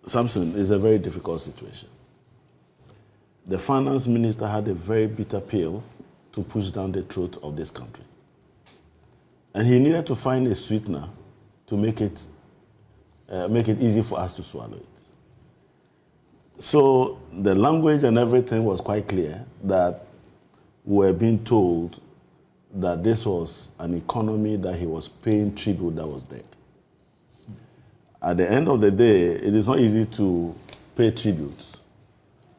Samson, is a very difficult situation. The finance minister had a very bitter pill to push down the throat of this country. And he needed to find a sweetener to make it easy for us to swallow it. So the language and everything was quite clear that we were being told that this was an economy that he was paying tribute that was dead. At the end of the day, it is not easy to pay tribute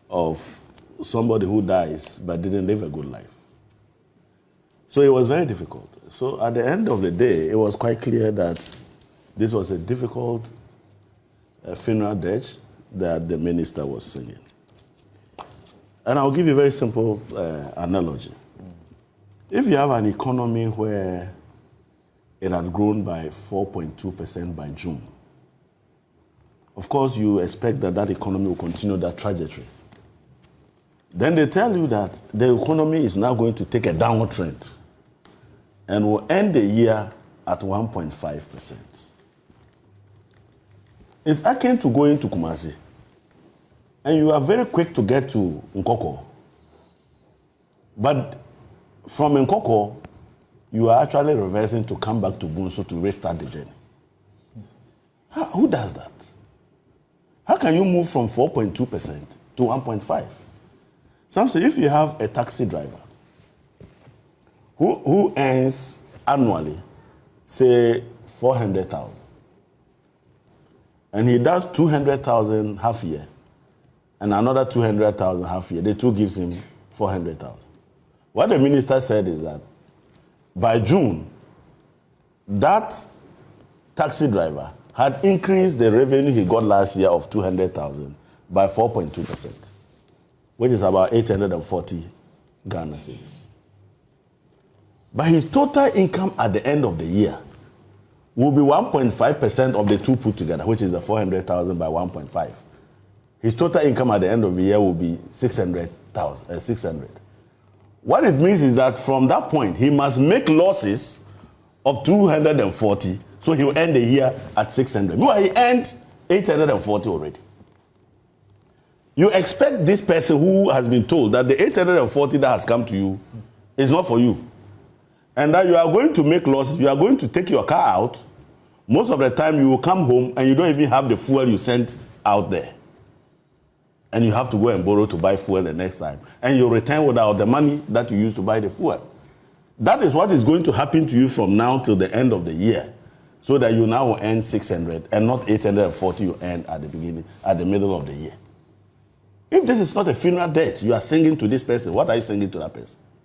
of somebody who dies but didn't live a good life. So it was very difficult. So at the end of the day, it was quite clear that this was a difficult funeral dirge that the minister was singing. And I'll give you a very simple analogy. If you have an economy where it had grown by 4.2% by June, of course you expect that that economy will continue that trajectory. Then they tell you that the economy is now going to take a downward trend and will end the year at 1.5%. It's akin to going to Kumasi, and you are very quick to get to Nkoko. But from Nkoko, you are actually reversing to come back to Bunso to restart the journey. Who does that? How can you move from 4.2% to 1.5%? Some say if you have a taxi driver who earns annually, say 400,000, and he does 200,000 half year, and another 200,000 half year, the two gives him 400,000. What the minister said is that by June, that taxi driver had increased the revenue he got last year of 200,000 by 4.2%, which is about 840 Ghana cedis. But his total income at the end of the year will be 1.5% of the two put together, which is the 400,000 by 1.5. His total income at the end of the year will be 600. What it means is that from that point, he must make losses of 240, so he will end the year at 600. Meanwhile, he earned 840 already. You expect this person who has been told that the 840 that has come to you is not for you, and that you are going to make losses, you are going to take your car out. Most of the time, you will come home and you don't even have the fuel you sent out there. And you have to go and borrow to buy fuel the next time. And you return without the money that you used to buy the fuel. That is what is going to happen to you from now till the end of the year. So that you now will earn 600 and not 840 you earned at the beginning, at the middle of the year. If this is not a funeral dirge, you are singing to this person, what are you singing to that person?